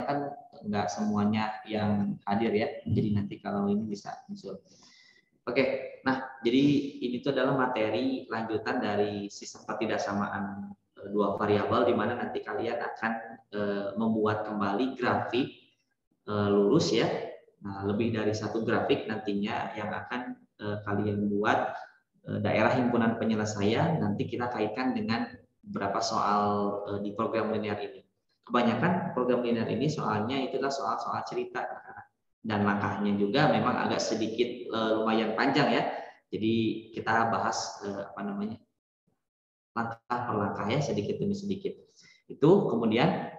kan nggak semuanya yang hadir ya. Jadi nanti kalau ini bisa nyusul. Oke, nah jadi ini tuh adalah materi lanjutan dari sistem ketidaksamaan dua variabel di mana nanti kalian akan membuat kembali grafik lurus ya. Nah, lebih dari satu grafik nantinya yang akan kalian buat daerah himpunan penyelesaian, nanti kita kaitkan dengan beberapa soal di program linear ini. Kebanyakan program linear ini soalnya itulah soal-soal cerita dan langkahnya juga memang agak sedikit lumayan panjang ya. Jadi kita bahas langkah per langkah ya, sedikit demi sedikit. Itu kemudian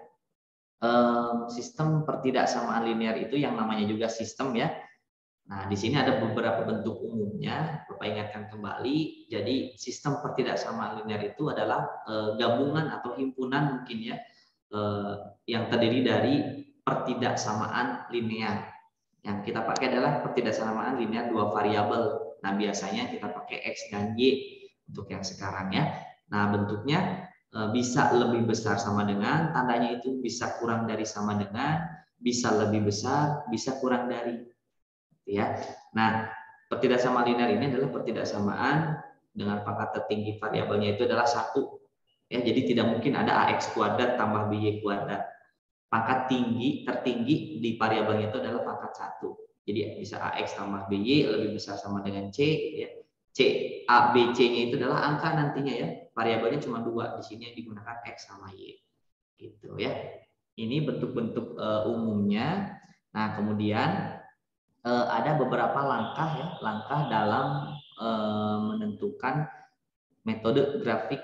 sistem pertidaksamaan linear itu yang namanya juga sistem ya. Nah, di sini ada beberapa bentuk umumnya, Bapak ingatkan kembali. Jadi, sistem pertidaksamaan linear itu adalah gabungan atau himpunan mungkin ya, yang terdiri dari pertidaksamaan linear. Yang kita pakai adalah pertidaksamaan linear dua variabel. Nah, biasanya kita pakai X dan Y untuk yang sekarang ya. Nah, bentuknya bisa lebih besar sama dengan, tandanya itu bisa kurang dari sama dengan, bisa lebih besar, bisa kurang dari. Ya. Nah, pertidaksamaan linear ini adalah pertidaksamaan dengan pangkat tertinggi variabelnya itu adalah 1. Ya, jadi tidak mungkin ada AX kuadrat tambah BY kuadrat. Pangkat tertinggi di variabelnya itu adalah pangkat 1. Jadi bisa AX tambah BY lebih besar sama dengan C ya. C A B C-nya itu adalah angka nantinya ya. Variabelnya cuma 2. Di sini yang digunakan X sama Y. Gitu ya. Ini bentuk-bentuk umumnya. Nah, kemudian ada beberapa langkah ya, langkah dalam menentukan metode grafik,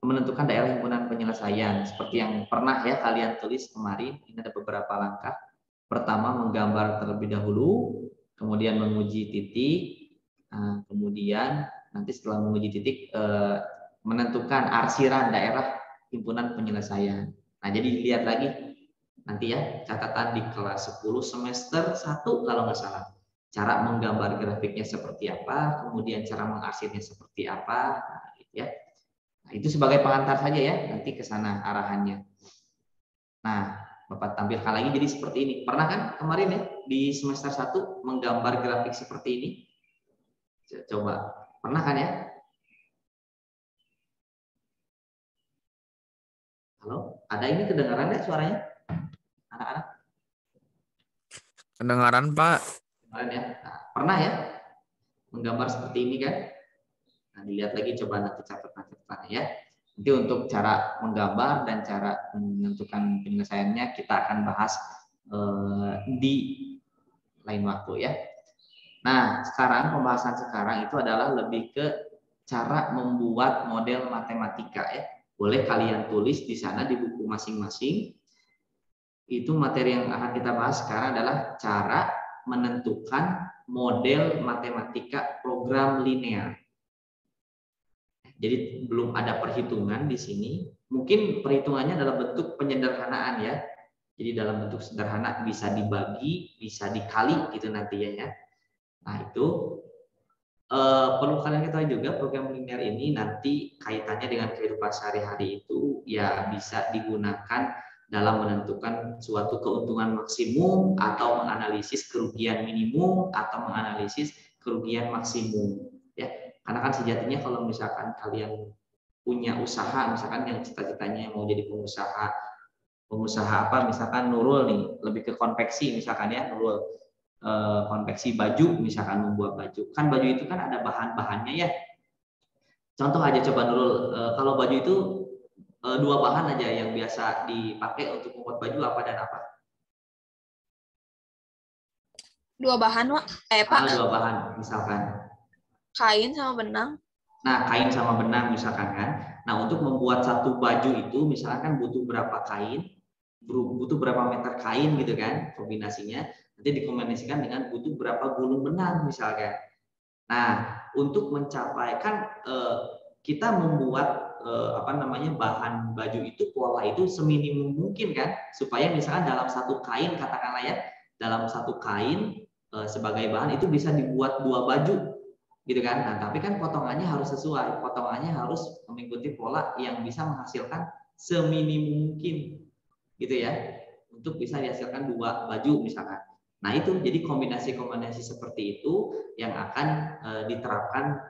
menentukan daerah himpunan penyelesaian. Seperti yang pernah ya kalian tulis kemarin, ini ada beberapa langkah. Pertama, menggambar terlebih dahulu, kemudian menguji titik, kemudian nanti setelah menguji titik menentukan arsiran daerah himpunan penyelesaian. Nah, jadi dilihat lagi nanti ya, catatan di kelas 10 semester 1 kalau nggak salah. Cara menggambar grafiknya seperti apa, kemudian cara mengarsirnya seperti apa, nah, gitu ya. Nah, itu sebagai pengantar saja ya, nanti ke sana arahannya. Nah, Bapak tampilkan lagi jadi seperti ini. Pernah kan kemarin ya, di semester 1 menggambar grafik seperti ini? Coba, pernah kan ya? Halo, ada ini kedengaran ya suaranya? Anak-anak? Kedengaran, Pak. Kemarin ya. Nah, pernah ya menggambar seperti ini kan? Nah, dilihat lagi coba nanti catatan ya. Nanti untuk cara menggambar dan cara menentukan penyelesaiannya kita akan bahas di lain waktu ya. Nah, sekarang pembahasan sekarang itu adalah lebih ke cara membuat model matematika ya. Boleh kalian tulis di sana di buku masing-masing. Itu materi yang akan kita bahas sekarang adalah cara menentukan model matematika program linear. Jadi belum ada perhitungan di sini. Mungkin perhitungannya dalam bentuk penyederhanaan ya. Jadi dalam bentuk sederhana bisa dibagi, bisa dikali gitu nanti ya. Nah itu perlu kalian ketahui juga program linear ini nanti kaitannya dengan kehidupan sehari-hari itu ya bisa digunakan dalam menentukan suatu keuntungan maksimum atau menganalisis kerugian minimum atau menganalisis kerugian maksimum ya. Karena kan sejatinya kalau misalkan kalian punya usaha, misalkan yang cita-citanya mau jadi pengusaha apa, misalkan Nurul nih, lebih ke konveksi misalkan ya, Nurul konveksi baju, misalkan membuat baju. Kan baju itu kan ada bahan-bahannya ya. Contoh aja coba Nurul, kalau baju itu 2 bahan aja yang biasa dipakai untuk membuat baju apa dan apa? 2 bahan, Pak. 2 bahan, misalkan. Kain sama benang. Nah, kain sama benang misalkan kan. Nah, untuk membuat satu baju itu misalkan butuh berapa kain, butuh berapa meter kain gitu kan, kombinasinya. Nanti dikombinasikan dengan butuh berapa gulung benang misalkan. Nah, untuk mencapai kan kita membuat bahan baju itu pola itu seminimum mungkin kan, supaya misalkan dalam satu kain katakanlah ya, dalam satu kain sebagai bahan itu bisa dibuat 2 baju gitu kan. Nah, tapi kan potongannya harus sesuai, potongannya harus mengikuti pola yang bisa menghasilkan seminimum mungkin gitu ya, untuk bisa dihasilkan 2 baju misalkan. Nah itu jadi kombinasi-kombinasi seperti itu yang akan diterapkan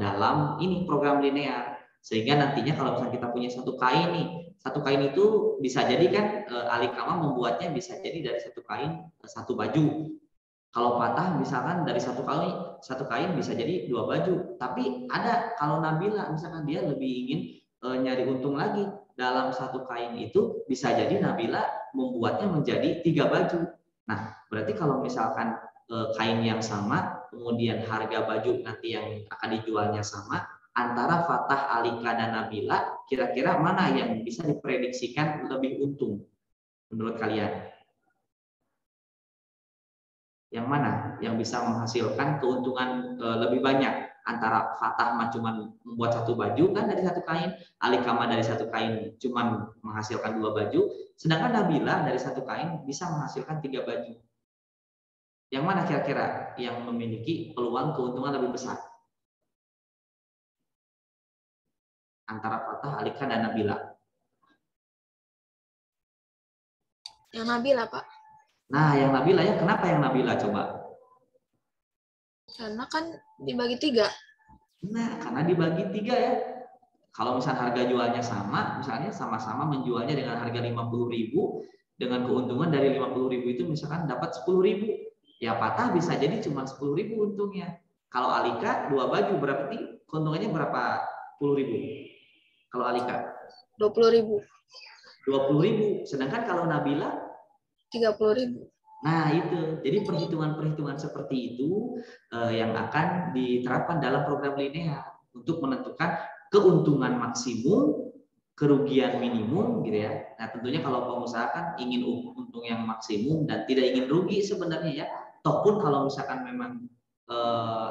dalam ini program linear, sehingga nantinya kalau misalnya kita punya satu kain nih, satu kain itu bisa jadi kan Alikama membuatnya bisa jadi dari satu kain satu baju. Kalau patah misalkan dari satu kain bisa jadi 2 baju. Tapi ada kalau Nabila misalkan dia lebih ingin nyari untung lagi, dalam satu kain itu bisa jadi Nabila membuatnya menjadi 3 baju. Nah, berarti kalau misalkan kain yang sama, kemudian harga baju nanti yang akan dijualnya sama, antara Fatah, Alika, dan Nabila, kira-kira mana yang bisa diprediksikan lebih untung menurut kalian? Yang mana yang bisa menghasilkan keuntungan lebih banyak? Antara Fatah cuma membuat satu baju kan dari satu kain, Alikama dari satu kain cuma menghasilkan 2 baju, sedangkan Nabila dari satu kain bisa menghasilkan 3 baju. Yang mana kira-kira yang memiliki peluang keuntungan lebih besar? Antara Fatah, Alika, dan Nabila. Yang Nabila, Pak. Nah, yang Nabila ya, kenapa yang Nabila coba? Karena kan dibagi 3. Nah, karena dibagi 3 ya. Kalau misalnya harga jualnya sama, misalnya sama-sama menjualnya dengan harga 50.000, dengan keuntungan dari 50.000 itu misalkan dapat 10.000. Ya Patah bisa jadi cuma 10.000 untungnya. Kalau Alika 2 baju berarti keuntungannya berapa 10.000? Kalau Alika 20.000. 20.000. Sedangkan kalau Nabila 30.000. Nah itu, jadi perhitungan-perhitungan seperti itu yang akan diterapkan dalam program linear untuk menentukan keuntungan maksimum, kerugian minimum, gitu ya. Nah tentunya kalau pengusaha kan ingin untung yang maksimum dan tidak ingin rugi sebenarnya ya. Toh pun kalau misalkan memang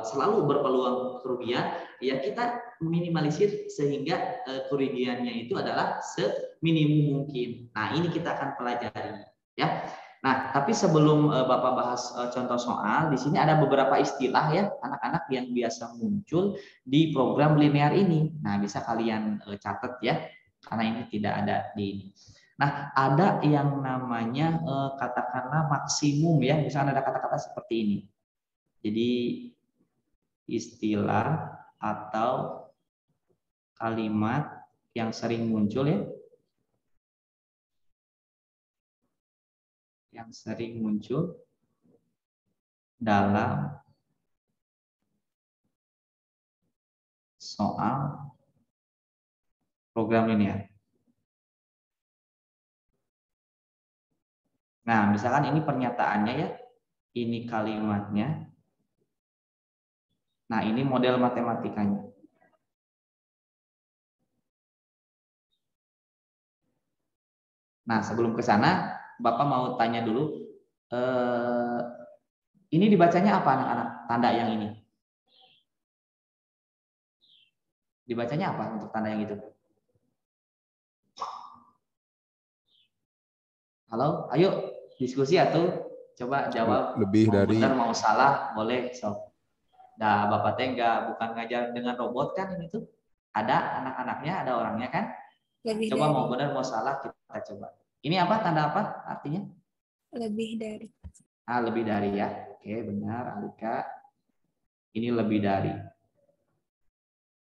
selalu berpeluang kerugian, ya kita minimalisir sehingga kerugiannya itu adalah seminimum mungkin. Nah ini kita akan pelajari ya. Nah, tapi sebelum Bapak bahas contoh soal, di sini ada beberapa istilah ya anak-anak yang biasa muncul di program linear ini. Nah, bisa kalian catat ya, karena ini tidak ada di ini. Nah, ada yang namanya katakanlah maksimum ya, misalnya ada kata-kata seperti ini. Jadi istilah atau kalimat yang sering muncul ya, yang sering muncul dalam soal program linear. Nah, misalkan ini pernyataannya ya, ini kalimatnya. Nah, ini model matematikanya. Nah, sebelum ke sana, Bapak mau tanya dulu, ini dibacanya apa anak-anak? Tanda yang ini. Dibacanya apa untuk tanda yang itu? Halo, ayo diskusi atau coba jawab. Lebih mau dari. Benar mau salah boleh sok. Nah, Bapak teh bukan ngajar dengan robot kan ini tuh. Ada anak-anaknya, ada orangnya kan? Lebih Coba dari. mau benar mau salah kita coba. Ini apa tanda apa artinya? Lebih dari. Ah, lebih dari ya. Oke, benar Alika. Ini lebih dari.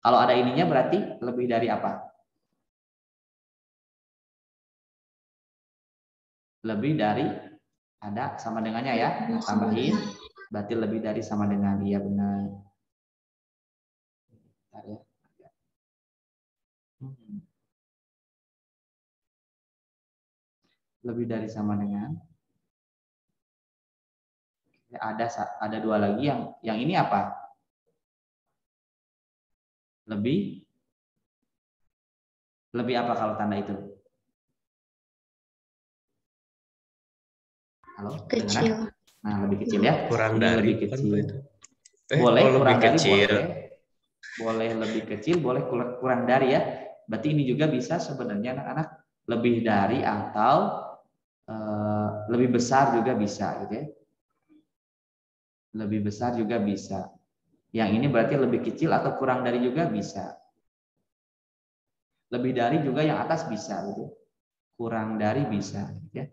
Kalau ada ininya berarti lebih dari apa? Lebih dari ada sama dengannya ya. Nah, tambahin berarti lebih dari sama dengan dia benar. Bentar ya. Lebih dari sama dengan. Ada 2 lagi yang ini apa? Lebih apa kalau tanda itu? Halo, Kecil. Nah, lebih kecil ya. Kurang Ini dari lebih kecil. boleh kurang lebih dari kecil. boleh lebih kecil, boleh kurang dari ya. Berarti ini juga bisa sebenarnya anak-anak lebih dari atau lebih besar juga bisa gitu ya. Lebih besar juga bisa. Yang ini berarti lebih kecil atau kurang dari juga bisa. Lebih dari juga yang atas bisa gitu. Kurang dari bisa gitu ya.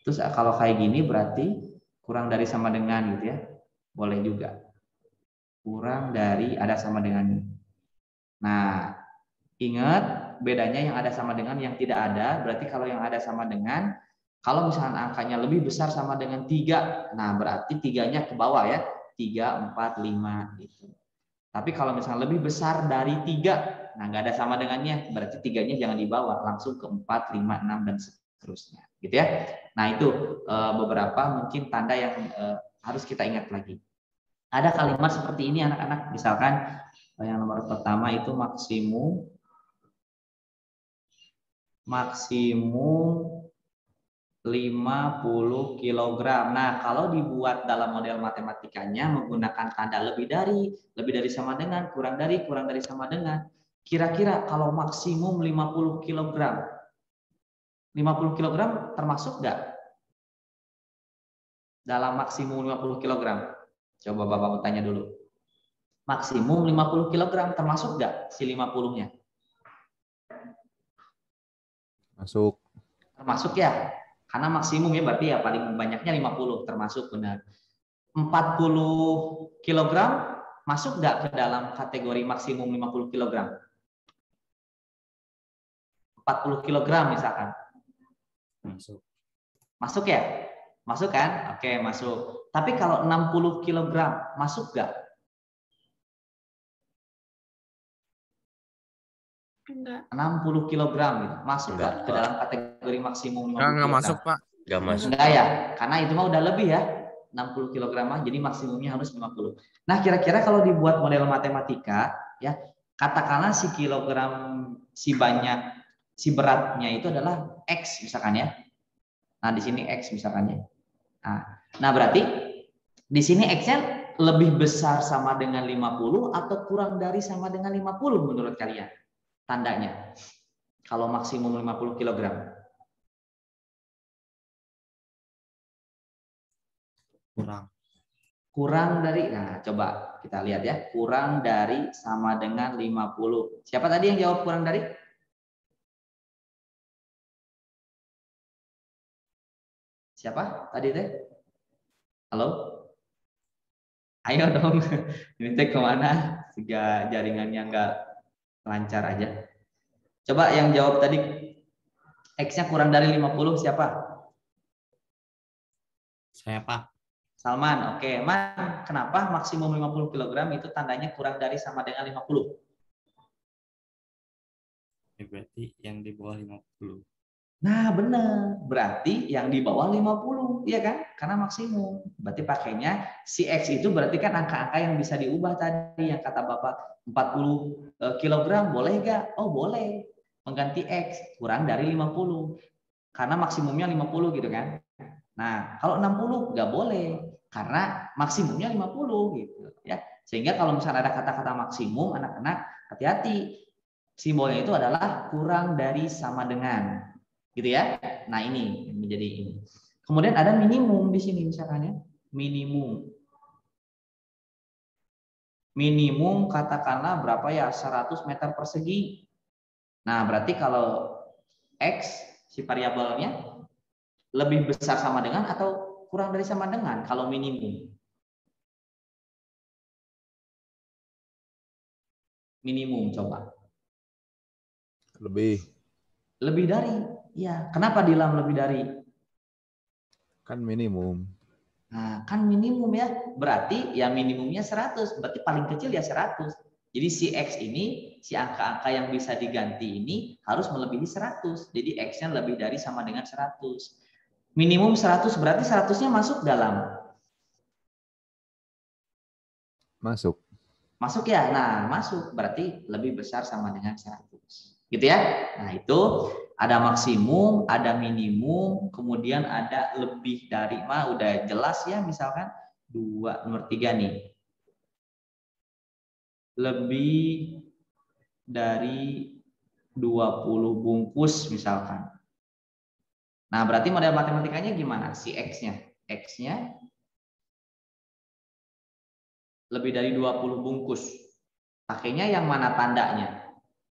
Terus kalau kayak gini berarti kurang dari sama dengan gitu ya. Boleh juga. Kurang dari ada sama dengannya. Nah, ingat bedanya yang ada sama dengan yang tidak ada. Berarti kalau yang ada sama dengan, kalau misalnya angkanya lebih besar sama dengan 3, nah berarti 3-nya ke bawah ya. 3, 4, 5 gitu. Tapi kalau misalnya lebih besar dari 3, nah nggak ada sama dengannya, berarti 3-nya jangan dibawa, langsung ke 4, 5, 6, dan seterusnya. Gitu ya. Nah itu beberapa mungkin tanda yang harus kita ingat lagi. Ada kalimat seperti ini anak-anak, misalkan yang nomor pertama itu maksimum 50 kg. Nah, kalau dibuat dalam model matematikanya menggunakan tanda lebih dari sama dengan, kurang dari sama dengan. Kira-kira kalau maksimum 50 kg, 50 kg termasuk nggak dalam maksimum 50 kg? Coba Bapak tanya dulu. Maksimum 50 kg termasuk nggak si 50-nya? Masuk. Termasuk ya. Karena maksimum ya berarti ya paling banyaknya 50, termasuk benar. 40 kg masuk nggak ke dalam kategori maksimum 50 kg? 40 kg misalkan. Masuk. Masuk ya? Masuk kan? Oke, masuk. Tapi kalau 60 kg masuk nggak? Enggak. 60 kg gitu. Masuk nggak ke dalam kategori maksimum 50 kg? Enggak masuk, Pak. Nggak masuk. Enggak ya? Karena itu mah udah lebih ya. 60 kg jadi maksimumnya harus 50. Nah, kira-kira kalau dibuat model matematika ya, katakanlah si kilogram si banyak si beratnya itu adalah X misalkan ya. Nah, di sini X misalkan ya. Nah, berarti di sini X-nya lebih besar sama dengan 50 atau kurang dari sama dengan 50 menurut kalian? Tandanya. Kalau maksimum 50 kg. Kurang dari, nah coba kita lihat ya, kurang dari sama dengan 50. Siapa tadi yang jawab kurang dari? Siapa tadi teh? Halo? Ayo dong, ini teh kemana? Sehingga jaringannya nggak lancar aja. Coba yang jawab tadi, X-nya kurang dari 50 siapa? Saya Pak. Salman, oke. Man, kenapa maksimum 50 kg itu tandanya kurang dari sama dengan 50? Ya, berarti yang di bawah 50. Nah, benar. Berarti yang di bawah 50, iya kan? Karena maksimum. Berarti pakainya si X itu berarti kan angka-angka yang bisa diubah tadi yang kata Bapak 40 kg boleh nggak? Oh, boleh. Mengganti X kurang dari 50. Karena maksimumnya 50 gitu kan. Nah, kalau 60 nggak boleh karena maksimumnya 50 gitu ya. Sehingga kalau misalnya ada kata-kata maksimum, anak-anak hati-hati. Simbolnya itu adalah kurang dari sama dengan. Gitu ya. Nah, ini menjadi ini. Kemudian ada minimum di sini misalkan ya. Minimum. Minimum katakanlah berapa ya? 100 meter persegi. Nah, berarti kalau X si variabelnya lebih besar sama dengan atau kurang dari sama dengan kalau minimum? Minimum coba. Lebih. Lebih dari. Ya, kenapa dilam lebih dari? Kan minimum. Nah, kan minimum ya. Berarti ya minimumnya 100, berarti paling kecil ya 100. Jadi si X ini, si angka-angka yang bisa diganti ini harus melebihi 100. Jadi X-nya lebih dari sama dengan 100. Minimum 100 berarti 100-nya masuk dalam. Masuk. Masuk ya? Nah, masuk. Berarti lebih besar sama dengan 100. Gitu ya? Nah, itu ada maksimum, ada minimum, kemudian ada lebih dari. Udah jelas ya, misalkan nomor 3 nih. Lebih dari 20 bungkus misalkan. Nah, berarti model matematikanya gimana? Si X-nya. X-nya lebih dari 20 bungkus. Pakainya yang mana tandanya?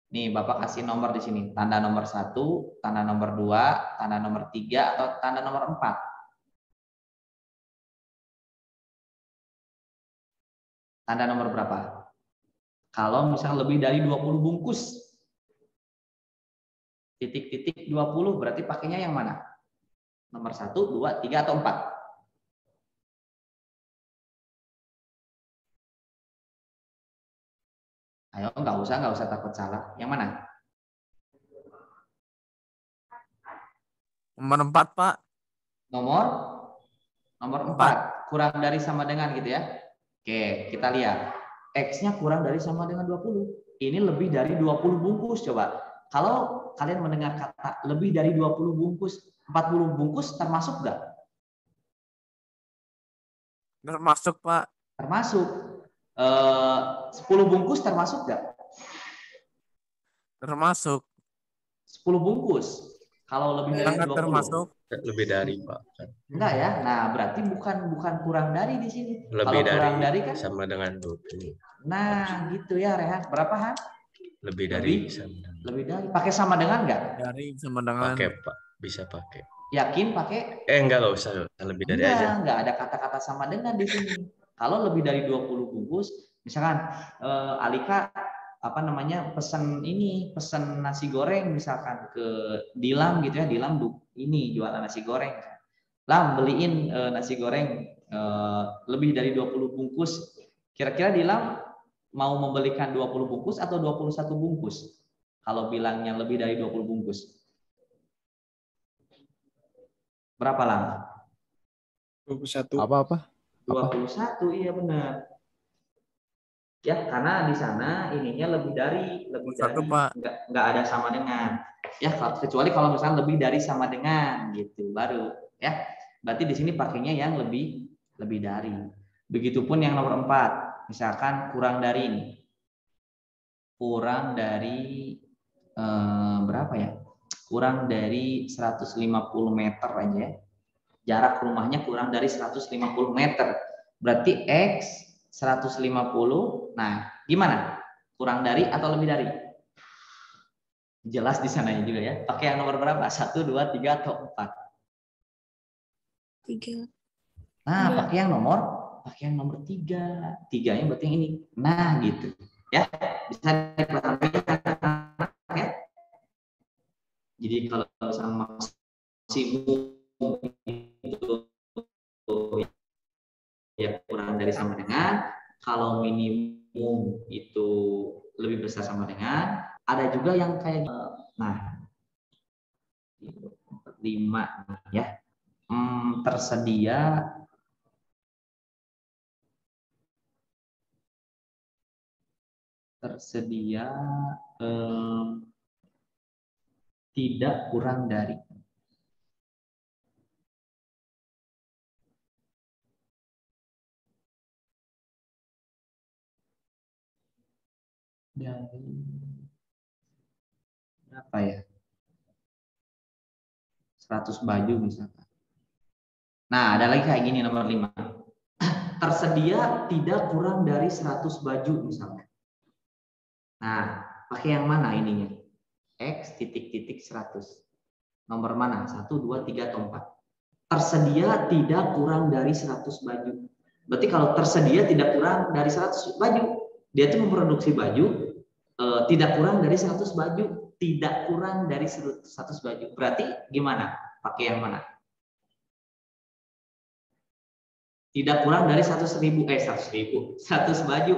Nih, Bapak kasih nomor di sini. Tanda nomor 1, tanda nomor 2, tanda nomor 3, atau tanda nomor 4. Tanda nomor berapa? Kalau misalnya lebih dari 20 bungkus. Titik-titik 20 berarti pakainya yang mana? Nomor 1, 2, 3, atau 4? Ayo, nggak usah takut salah. Yang mana? Nomor 4, Pak. Nomor 4. Kurang dari sama dengan gitu ya. Oke, kita lihat. X-nya kurang dari sama dengan 20. Ini lebih dari 20 bungkus. Coba. Kalau kalian mendengar kata lebih dari 20 bungkus, 40 bungkus termasuk nggak? Termasuk, Pak. Termasuk. 10 bungkus termasuk nggak? Termasuk. 10 bungkus. Kalau lebih dari Sangat 20. termasuk. Lebih dari, Pak. Enggak ya. Nah, berarti bukan kurang dari di sini. Lebih Kalau kurang dari kan sama dengan 20. nah, gitu ya, Rehan. Berapa, Han? Lebih dari sama dengan. Lebih dari. Pakai sama dengan enggak? Dari sama dengan. Pakai, Pak. Bisa pakai. Yakin pakai? Enggak usah. Lebih dari aja. Enggak ada kata-kata sama dengan di sini. Kalau lebih dari 20 bungkus, misalkan Alika pesan nasi goreng misalkan ke Dilam gitu ya, Dilam ini jualan nasi goreng. Lam, beliin nasi goreng lebih dari 20 bungkus. Kira-kira Dilam mau membelikan 20 bungkus atau 21 bungkus? Kalau bilangnya lebih dari 20 bungkus. Berapa, Lam? 21. Apa? 21, iya benar. Ya, karena di sana ininya lebih dari Pak. nggak ada sama dengan. Ya, kecuali kalau misalnya lebih dari sama dengan gitu, baru ya. Berarti di sini pakainya yang lebih dari. Begitupun yang nomor 4, misalkan kurang dari ini. Kurang dari berapa ya? Kurang dari 150 meter aja ya. Jarak rumahnya kurang dari 150 meter. Berarti X 150. Nah, gimana? Kurang dari atau lebih dari? Jelas di sananya juga ya. Pakai yang nomor berapa? 1, 2, 3, atau 4? 3. Nah, pakai yang nomor 3. 3-nya berarti yang ini. Nah, gitu. Ya, bisa dipahami ya. Jadi kalau sama maksimum itu ya kurang dari sama dengan, kalau minimum itu lebih besar sama dengan, ada juga yang kayak nah 5 ya, tersedia tidak kurang dari. Dari berapa ya? 100 baju misalkan. Nah, ada lagi kayak gini nomor 5. Tersedia tidak kurang dari 100 baju misalnya. Nah, pakai yang mana ininya? X titik-titik 100. Nomor mana? 1, 2, 3, atau 4? Tersedia tidak kurang dari 100 baju. Berarti kalau tersedia tidak kurang dari 100 baju, dia itu memproduksi baju tidak kurang dari 100 baju. Tidak kurang dari 100 baju. Berarti gimana? Pakai yang mana? Tidak kurang dari 100 baju.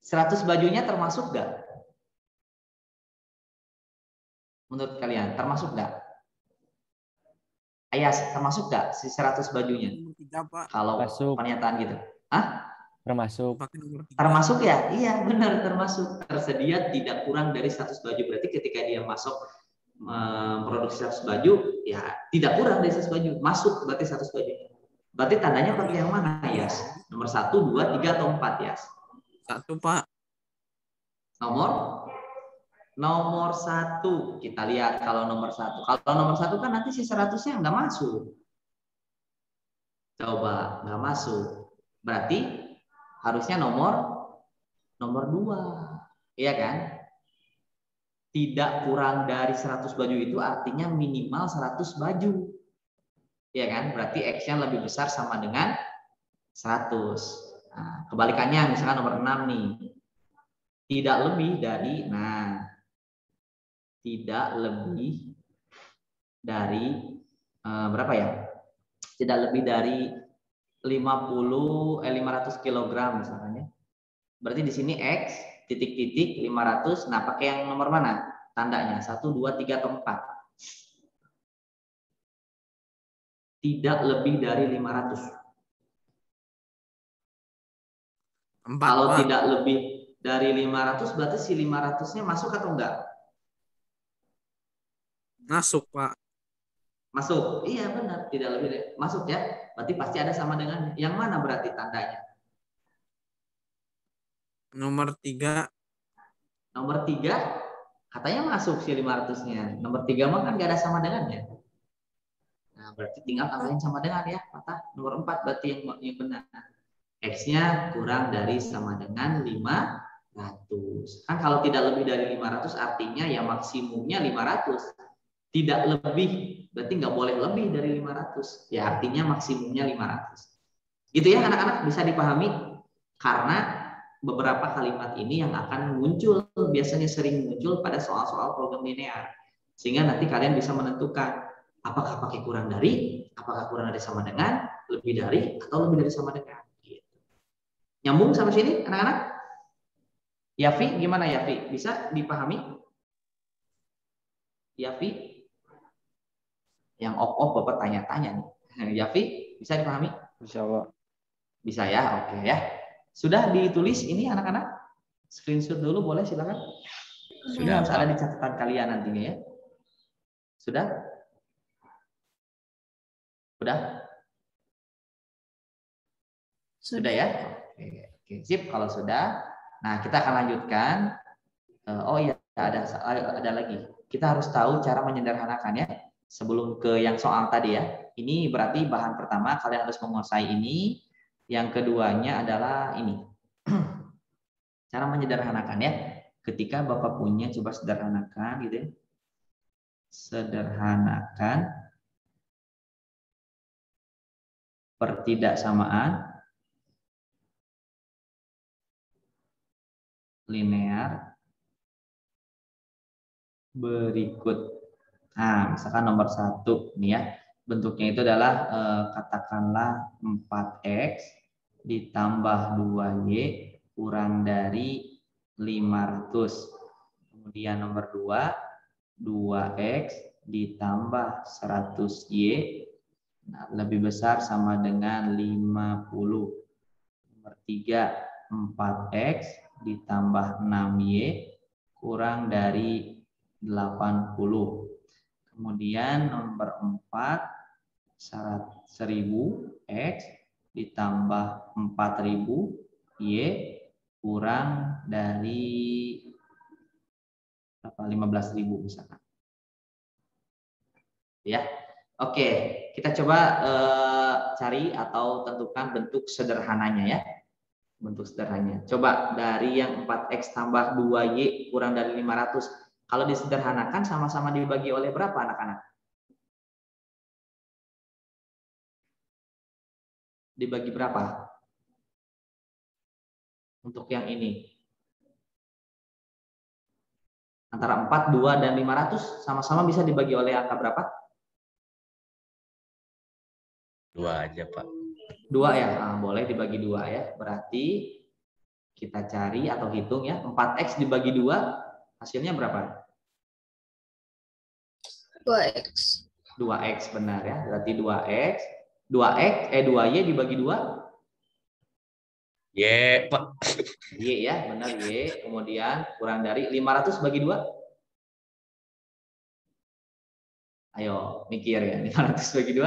100 bajunya termasuk nggak? Menurut kalian termasuk nggak? Ayas, termasuk nggak si 100 bajunya? Kalau pernyataan gitu. Hah? Termasuk ya? Iya benar, termasuk. Tersedia tidak kurang dari 100 baju. Berarti ketika dia masuk memproduksi 100 baju, ya tidak kurang dari 100 baju. Masuk berarti 100 baju. Berarti tandanya pakai yang mana, Yas? Nomor 1, 2, 3, atau 4, Yas? 1, Pak. Nomor 1. Kita lihat kalau nomor 1. Kalau nomor 1 kan nanti si 100-nya nggak masuk. Coba, nggak masuk. Berarti harusnya nomor 2. Iya kan? tidak kurang dari 100 baju itu artinya minimal 100 baju. Ya kan? Berarti X-nya lebih besar sama dengan 100. Nah, kebalikannya misalkan nomor 6 nih. Tidak lebih dari, tidak lebih dari berapa ya? Tidak lebih dari 500 kilogram misalkan ya. Berarti di sini X titik-titik 500. Nah, pakai yang nomor mana? Tandanya 1, 2, 3 atau 4. Tidak lebih dari 500. 4, Kalau Pak. tidak lebih dari 500 berarti si 500-nya masuk atau enggak? Masuk, Pak. Masuk. Iya benar, tidak lebih dari masuk ya. Berarti pasti ada sama dengan yang mana berarti tandanya? Nomor 3. Nomor 3 katanya masuk si 500-nya. Nomor 3 mah kan enggak ada sama dengannya. Nah, berarti tinggal tambahin sama dengan ya, mata nomor 4 berarti yang benar. X-nya kurang dari sama dengan 500. Kan kalau tidak lebih dari 500 artinya ya maksimumnya 500. Tidak lebih, berarti nggak boleh lebih dari 500. Ya artinya maksimumnya 500. Gitu ya anak-anak, bisa dipahami? Karena beberapa kalimat ini yang akan muncul, biasanya sering muncul pada soal-soal program linear. Sehingga nanti kalian bisa menentukan apakah pakai kurang dari, apakah kurang dari sama dengan, lebih dari, atau lebih dari sama dengan. Gitu. Nyambung sampai sini anak-anak? Yafi, gimana Yafi? Bisa dipahami? Yafi? Yang off Bapak tanya-tanya nih. Yafi, bisa dipahami? Insya Allah. Bisa ya, oke ya. Sudah ditulis ini anak-anak? Screenshot dulu boleh silakan. Sudah, Harus Pak. ada di catatan kalian nantinya ya. Sudah? Sudah? Sudah ya? Oke, sip kalau sudah. Nah, kita akan lanjutkan. Oh iya, ada lagi. Kita harus tahu cara menyederhanakan ya. Sebelum ke yang soal tadi ya. Ini berarti bahan pertama kalian harus menguasai ini. Yang keduanya adalah ini. Cara menyederhanakan ya. Ketika Bapak punya, coba sederhanakan gitu ya. Sederhanakan pertidaksamaan linear berikut. Nah, misalkan nomor 1 nih ya. Bentuknya itu adalah katakanlah 4X ditambah 2Y kurang dari 500. Kemudian nomor 2, 2X ditambah 100Y lebih besar sama dengan 50. Nomor 3, 4X ditambah 6Y kurang dari 80. Kemudian nomor 4, 1000X ditambah 4000Y kurang dari 15.000 misalkan. Ya. Oke, kita coba cari atau tentukan bentuk sederhananya ya. Bentuk sederhananya. Coba dari yang 4X tambah 2Y kurang dari 500. Kalau disederhanakan sama-sama dibagi oleh berapa anak-anak? Dibagi berapa? Untuk yang ini. Antara 4, 2, dan 500 sama-sama bisa dibagi oleh angka berapa? 2 aja, Pak. 2 ya? Nah, boleh dibagi 2 ya. Berarti kita cari atau hitung ya. 4X dibagi 2 hasilnya berapa? 2X. 2X benar ya. Berarti 2X. 2Y dibagi 2. Y, Pak. Y ya, benar Y. Kemudian kurang dari 500 bagi 2. Ayo mikir ya. 500 bagi 2.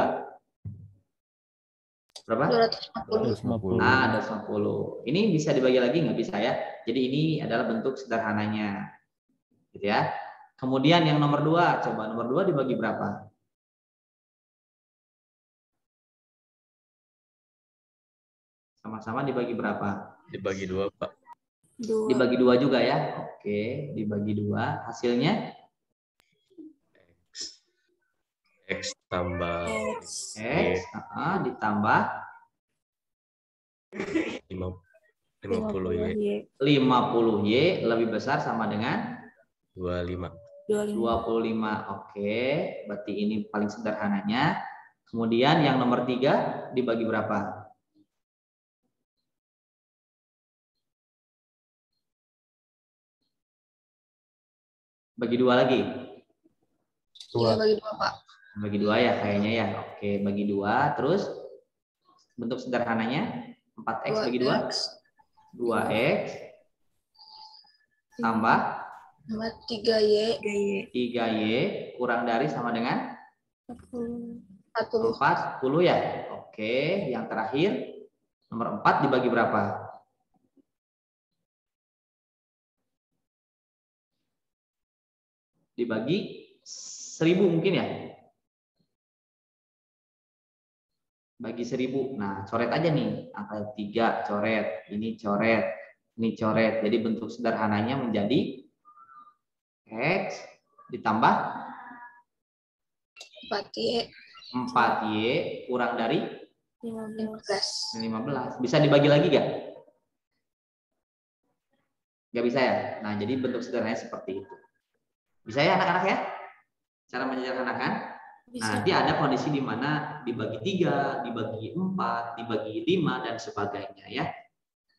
Berapa? 250. Nah, 250. Ini bisa dibagi lagi nggak bisa ya. Jadi ini adalah bentuk sederhananya. Gitu ya. Kemudian yang nomor 2, coba nomor 2 dibagi berapa? Sama-sama dibagi berapa? Dibagi 2, Pak. 2. Dibagi 2 juga ya. Oke, dibagi 2. Hasilnya X tambah X. X ditambah 50 Y 50Y lebih besar sama dengan 25. 25. Oke, berarti ini paling sederhananya. Kemudian yang nomor 3 dibagi berapa? Bagi 2 lagi. 3 bagi 2, Pak. Bagi 2 ya kayaknya ya. Oke, bagi 2. Terus bentuk sederhananya 4X bagi 2. 2X tambah 3Y 3Y kurang dari sama dengan 40. 40 ya. Oke, yang terakhir nomor 4 dibagi berapa? Dibagi 1000 mungkin ya. Bagi 1000. Nah, coret aja nih. Angka 3 coret, ini coret, ini coret. Jadi bentuk sederhananya menjadi X ditambah 4Y 4Y kurang dari 15. Bisa dibagi lagi gak? Gak bisa ya? Nah, jadi bentuk sederhananya seperti itu. Bisa ya anak-anak ya? Cara menyederhanakan? Nah, nanti ada kondisi di mana dibagi 3, dibagi 4, dibagi 5, dan sebagainya ya.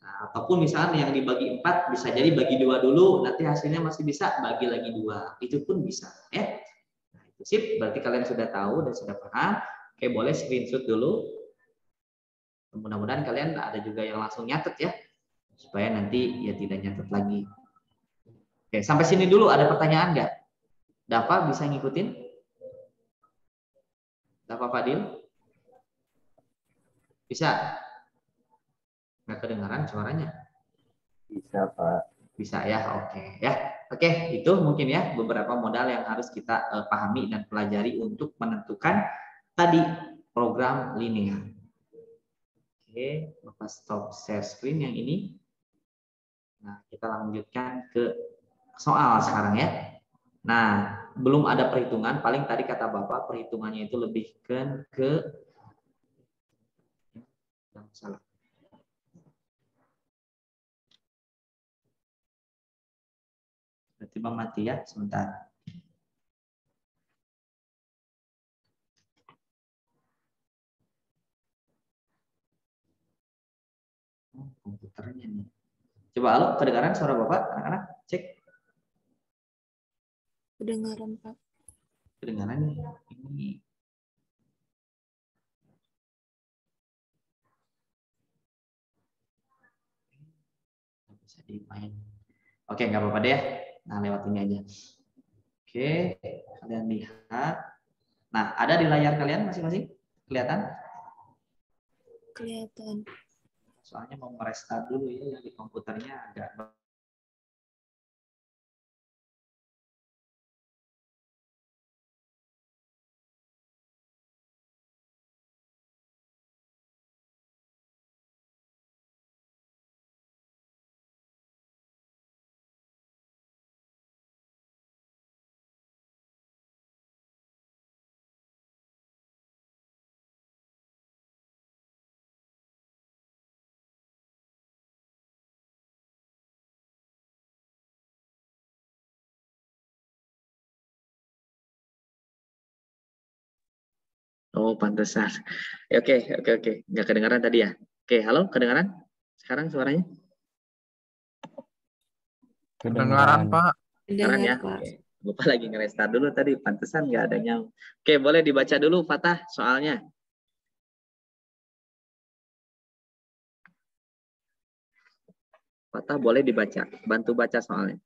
Nah, ataupun misalnya yang dibagi 4 bisa jadi bagi 2 dulu, nanti hasilnya masih bisa bagi lagi 2. Itu pun bisa ya. Nah, itu sip, berarti kalian sudah tahu dan sudah paham. Oke, boleh screenshot dulu. Mudah-mudahan kalian ada juga yang langsung nyatet ya. Supaya nanti ya tidak nyatet lagi. Oke, sampai sini dulu ada pertanyaan nggak? Dafa bisa ngikutin? Dafa Fadil? Bisa? Nggak kedengaran suaranya? Bisa, Pak. Bisa ya, oke ya. Oke, itu mungkin ya beberapa modal yang harus kita pahami dan pelajari untuk menentukan tadi program linear. Oke, Bapak stop share screen yang ini. Nah, kita lanjutkan ke soal sekarang ya. Nah, belum ada perhitungan, paling tadi kata Bapak perhitungannya itu lebih ke yang salah. Berarti Bang mati ya sebentar. Oh, komputernya nih. Coba halo, kedengaran suara Bapak anak-anak? Cek. Kedengaran, Pak. Kedengaran ini. Bisa dimain. Oke, nggak apa-apa deh ya. Nah, lewat ini aja. Oke, kalian lihat. Nah, ada di layar kalian masing-masing? Kelihatan? Kelihatan. Soalnya mau merestart dulu ya, yang di komputernya agak. Oh, pantesan. Oke. Nggak kedengaran tadi ya? Oke, halo, kedengaran? Sekarang suaranya? Kedengaran, Pak. Kedengaran ya? Pak. Oke. Lupa lagi nge-restart dulu tadi, pantesan nggak ada nyambung. Oke, boleh dibaca dulu, Fatah, soalnya. Fatah boleh dibaca, bantu baca soalnya.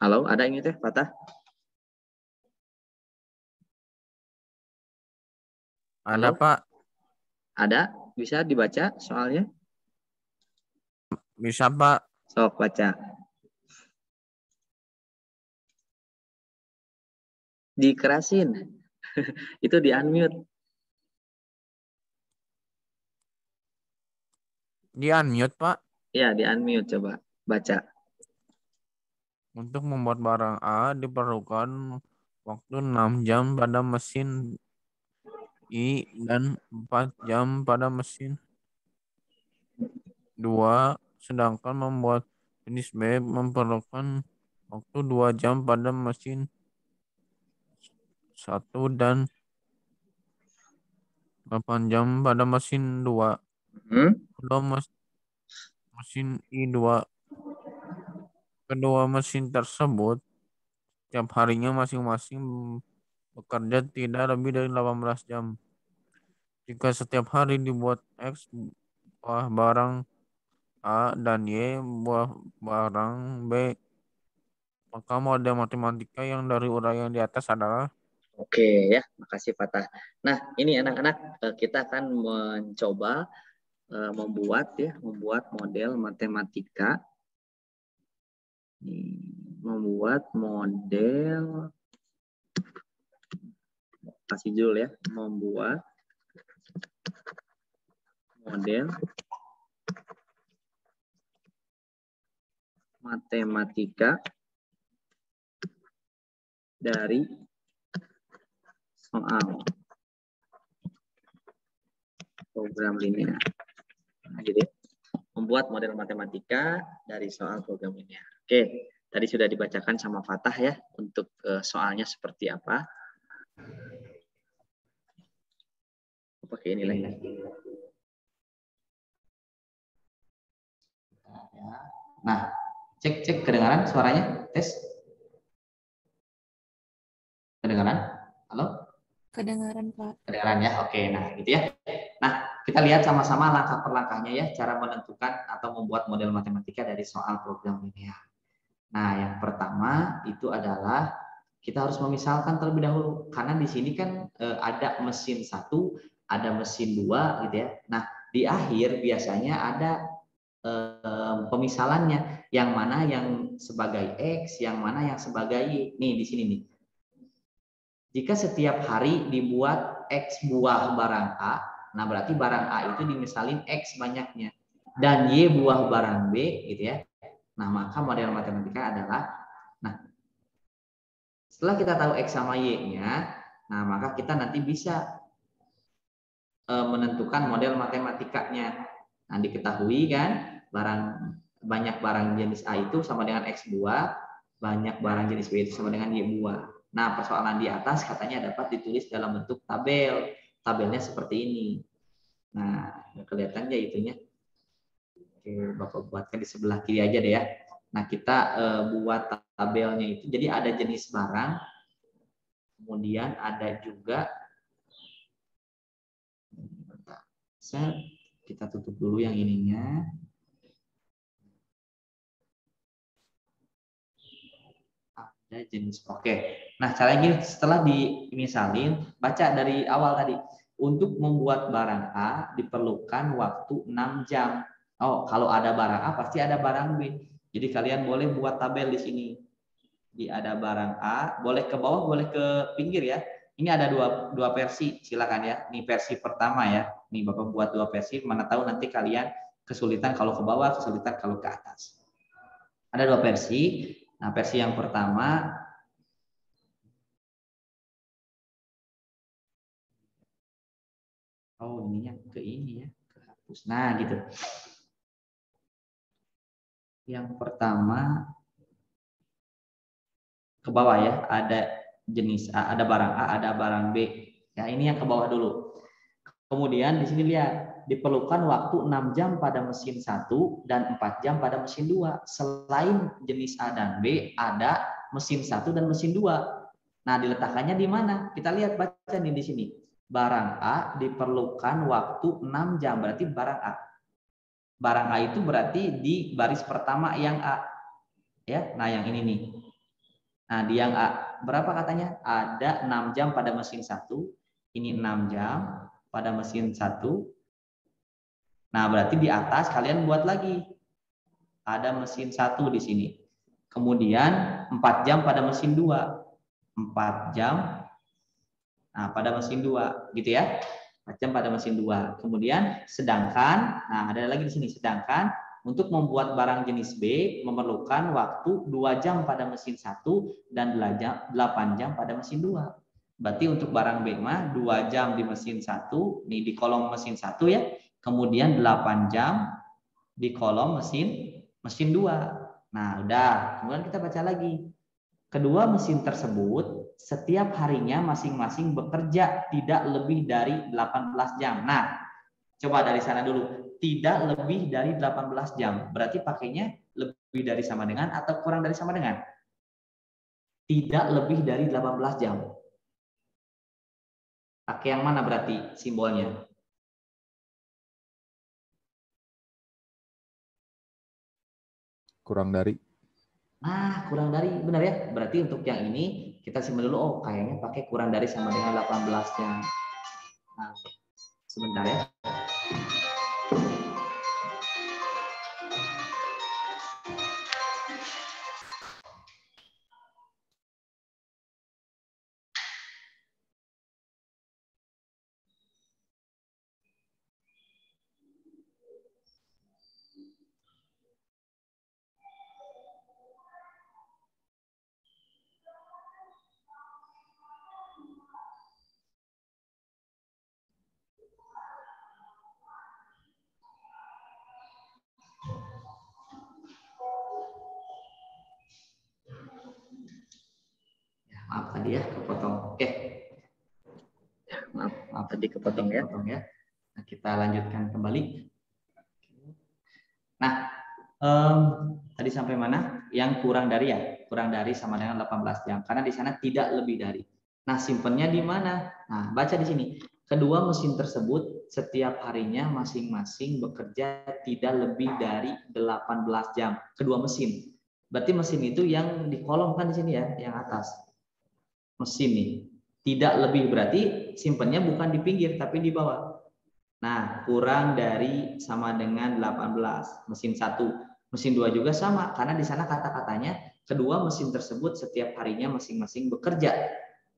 Halo, ada ini teh, Fatah? Ada, Halo? Pak. Ada? Bisa dibaca soalnya? Bisa, Pak. Sok baca. Dikerasin. Itu di unmute. Di unmute, Pak. Ya, di unmute coba baca. Untuk membuat barang A diperlukan waktu 6 jam pada mesin I dan 4 jam pada mesin 2, sedangkan membuat jenis B memerlukan waktu 2 jam pada mesin 1 dan 8 jam pada mesin 2. Kedua mesin I2. Kedua mesin tersebut setiap harinya masing-masing bekerja tidak lebih dari 18 jam. Jika setiap hari dibuat X buah barang A dan Y buah barang B, maka model matematika yang dari uraian di atas adalah. Oke ya, makasih Fatah. Nah, ini anak-anak kita akan mencoba membuat model matematika. Membuat model, kasih judul ya, membuat model matematika dari soal program linear. Nah, gitu ya. Membuat model matematika dari soal program linear. Oke, tadi sudah dibacakan sama Fatah ya untuk soalnya seperti apa. Pakai ini lagi. Nah, cek kedengaran suaranya, tes. Kedengaran? Halo? Kedengaran, Pak. Kedengaran ya, oke. Nah, gitu ya. Nah, kita lihat sama-sama langkah per langkahnya ya, cara menentukan atau membuat model matematika dari soal program linear. Nah, yang pertama itu adalah kita harus memisalkan terlebih dahulu, karena di sini kan ada mesin 1, ada mesin 2 gitu ya. Nah, di akhir biasanya ada pemisalannya, yang mana yang sebagai X, yang mana yang sebagai Y. Nih di sini nih. Jika setiap hari dibuat X buah barang A, nah berarti barang A itu dimisalin X banyaknya, dan Y buah barang B gitu ya. Nah, maka model matematika adalah, nah setelah kita tahu X sama Y-nya, nah maka kita nanti bisa menentukan model matematikanya. Nah, diketahui kan banyak barang jenis A itu sama dengan X buah, banyak barang jenis B itu sama dengan Y buah. Nah, persoalan di atas katanya dapat ditulis dalam bentuk tabel. Tabelnya seperti ini. Nah, kelihatan ya itunya. Oke, Bapak buatkan di sebelah kiri aja deh ya. Nah, kita buat tabelnya itu. Jadi ada jenis barang, kemudian ada juga, kita tutup dulu yang ininya. Ada jenis. Oke. Nah, caranya gini, setelah dimisalin, baca dari awal tadi. Untuk membuat barang A diperlukan waktu 6 jam. Oh, kalau ada barang A pasti ada barang B. Jadi kalian boleh buat tabel di sini. Di ada barang A, boleh ke bawah, boleh ke pinggir ya. Ini ada dua versi, silakan ya. Ini versi pertama ya. Nih Bapak buat 2 versi, mana tahu nanti kalian kesulitan kalau ke bawah, kesulitan kalau ke atas. Ada 2 versi. Nah, versi yang pertama, oh ininya ke ini ya, kehapus. Nah, gitu. Yang pertama ke bawah ya, ada jenis A, ada barang A, ada barang B. Ya, ini yang ke bawah dulu. Kemudian di sini lihat, diperlukan waktu 6 jam pada mesin 1 dan 4 jam pada mesin 2. Selain jenis A dan B, ada mesin 1 dan mesin 2. Nah, diletakkannya di mana? Kita lihat, baca nih di sini. Barang A diperlukan waktu 6 jam, berarti barang A. Barang A itu berarti di baris pertama yang A. Ya, nah yang ini nih. Nah, di yang A, berapa katanya? Ada 6 jam pada mesin 1, ini 6 jam pada mesin 1. Nah, berarti di atas kalian buat lagi. Ada mesin 1 di sini. Kemudian 4 jam pada mesin 2. 4 jam nah, pada mesin 2 gitu ya. 4 jam pada mesin 2. Kemudian sedangkan, nah ada lagi di sini, sedangkan untuk membuat barang jenis B memerlukan waktu 2 jam pada mesin 1 dan 8 jam pada mesin 2. Berarti untuk barang B mah 2 jam di mesin 1, nih di kolom mesin 1 ya. Kemudian 8 jam di kolom mesin 2. Nah, udah. Kemudian kita baca lagi. Kedua mesin tersebut setiap harinya masing-masing bekerja tidak lebih dari 18 jam. Nah, coba dari sana dulu. Tidak lebih dari 18 jam. Berarti pakainya lebih dari sama dengan atau kurang dari sama dengan? Tidak lebih dari 18 jam. Pakai yang mana berarti simbolnya? Kurang dari. Nah, kurang dari, benar ya. Berarti untuk yang ini kita simpan dulu. Oh, kayaknya pakai kurang dari sama dengan 18 jam. Nah, sebentar ya. Maaf tadi ya kepotong. Oke. Ya, maaf tadi kepotong ya. Nah, kita lanjutkan kembali. Nah, tadi sampai mana? Yang kurang dari ya, kurang dari sama dengan 18 jam. Karena di sana tidak lebih dari. Nah, simpennya di mana? Nah, baca di sini. Kedua mesin tersebut setiap harinya masing-masing bekerja tidak lebih dari 18 jam. Kedua mesin. Berarti mesin itu yang dikolomkan di sini ya, yang atas. Mesin nih. Tidak lebih berarti simpennya bukan di pinggir tapi di bawah. Nah, kurang dari sama dengan 18. Mesin 1. Mesin 2 juga sama karena di sana kata-katanya kedua mesin tersebut setiap harinya masing-masing bekerja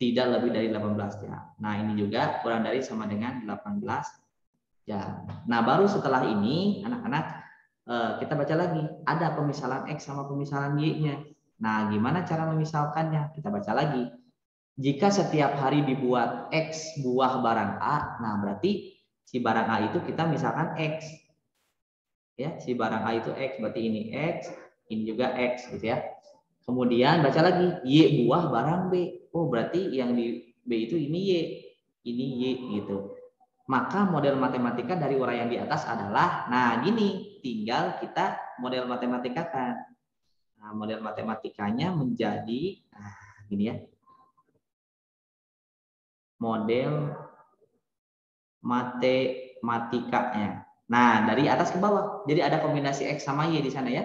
tidak lebih dari 18 jam. Nah, ini juga kurang dari sama dengan 18 jam. Nah, baru setelah ini anak-anak kita baca lagi. Ada pemisalan X sama pemisalan Y-nya. Nah, gimana cara memisalkannya? Kita baca lagi. Jika setiap hari dibuat X buah barang A, nah berarti si barang A itu kita misalkan X. Ya, si barang A itu X, berarti ini X, ini juga X gitu ya. Kemudian baca lagi Y buah barang B. Oh, berarti yang di B itu ini Y gitu. Maka model matematika dari uraian di atas adalah, nah gini, tinggal kita model matematikakan. Nah, model matematikanya menjadi, nah gini ya. Model matematikanya. Nah, dari atas ke bawah. Jadi ada kombinasi X sama Y di sana ya.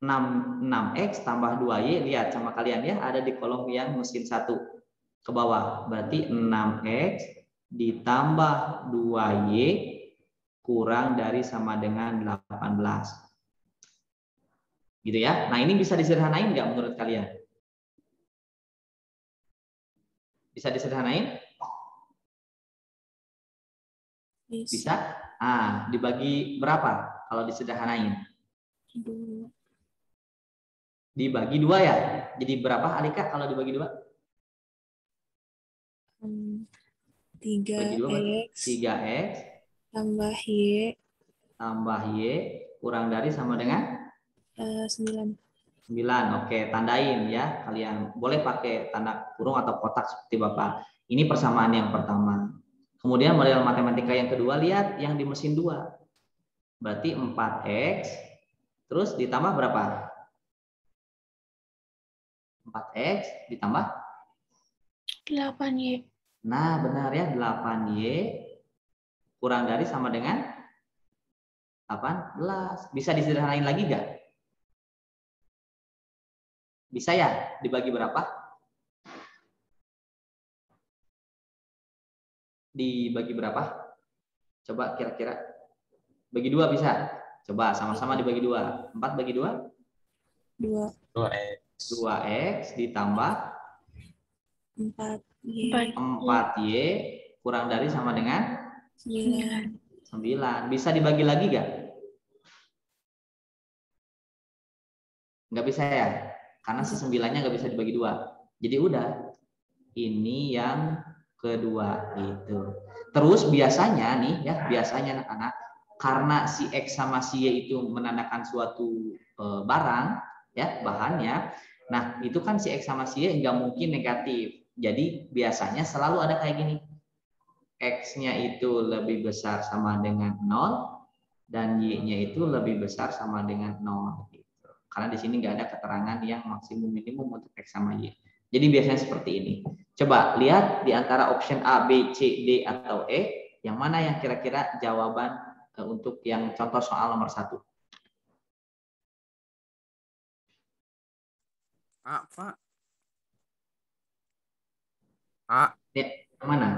6X tambah 2Y, lihat sama kalian ya, ada di kolom yang mesin 1 ke bawah. Berarti 6X ditambah 2Y kurang dari sama dengan 18. Gitu ya. Nah, ini bisa disederhanain nggak menurut kalian? Bisa disederhanain? Bisa? Ah, dibagi berapa kalau disederhanain? 2. Dibagi 2 ya? Jadi berapa Alika kalau dibagi 2? 3X 3X tambah Y tambah Y kurang dari sama dengan 9. 9. Oke, tandain ya. Kalian boleh pakai tanda kurung atau kotak seperti Bapak. Ini persamaan yang pertama. Kemudian model matematika yang kedua, lihat yang di mesin 2. Berarti 4X terus ditambah berapa? 4X ditambah 8Y. Nah, benar ya, 8Y kurang dari sama dengan 18. Bisa disederhanain lagi nggak? Bisa ya? Dibagi berapa? Dibagi berapa? Coba kira-kira. Bagi 2 bisa? Coba sama-sama dibagi 2. 4 bagi 2? 2. 2X. 2X ditambah 4Y. 4Y kurang dari sama dengan 9. 9. Bisa dibagi lagi nggak? Nggak bisa ya? Karena si 9-nya nggak bisa dibagi 2. Jadi udah. Ini yang kedua gitu. Terus biasanya nih ya, biasanya anak-anak, karena si X sama si Y itu menandakan suatu barang ya, bahannya. Nah, itu kan si X sama si Y nggak mungkin negatif. Jadi biasanya selalu ada kayak gini. X-nya itu lebih besar sama dengan 0 dan Y-nya itu lebih besar sama dengan 0 gitu. Karena di sini nggak ada keterangan yang maksimum minimum untuk X sama Y. Jadi biasanya seperti ini. Coba lihat di antara option A, B, C, D, atau E, yang mana yang kira-kira jawaban untuk yang contoh soal nomor 1. A, Pak. A. Ya, yang mana?